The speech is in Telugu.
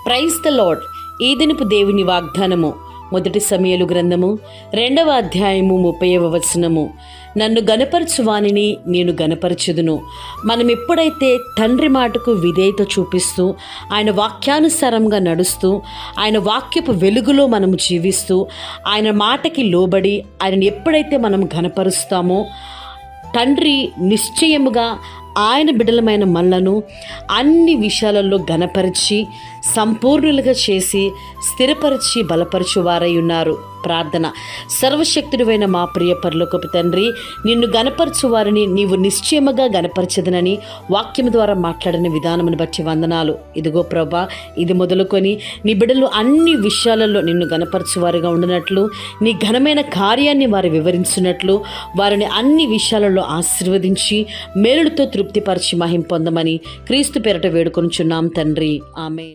Praise the lord. ఈ దినపు దేవుని వాగ్దానము 1 సమూయేలు గ్రంథము 2వ అధ్యాయము 30వ వచనము. నన్ను గనపరచు వానిని నేను గనపరచుదును. మనం ఎప్పుడైతే తండ్రి మాటకు విధేయత చూపిస్తూ ఆయన వాక్యానుసారంగా నడుస్తూ ఆయన వాక్యపు వెలుగులో మనము జీవిస్తూ ఆయన మాటకి లోబడి ఆయనను ఎప్పుడైతే మనం గనపరుస్తామో తండ్రి నిశ్చయముగా ఆయన బిడ్డలమైన మనలను అన్ని విషయాలలో గనపరిచి సంపూర్ణులుగా చేసి స్థిరపరిచి బలపరచువారై ఉన్నారు. ప్రార్థన. సర్వశక్తుడైన మా ప్రియ పరలోకపు తండ్రి, నిన్ను గనపరచు వారిని నీవు నిశ్చయముగా గనపరచదనని వాక్యం ద్వారా మాట్లాడిన విధానమును బట్టి వందనాలు. ఇదిగో ప్రభా, ఇది మొదలుకొని నీ బిడ్డలు అన్ని విషయాలలో నిన్ను గనపరచువారుగా ఉండినట్లు, నీ ఘనమైన కార్యాన్ని వారు వివరించినట్లు, వారిని అన్ని విషయాలలో ఆశీర్వదించి మేలులతో తృప్తిపరిచి మహిం పొందమని క్రీస్తు పేరట వేడుకొనుచున్నాం తండ్రి. ఆమేన్.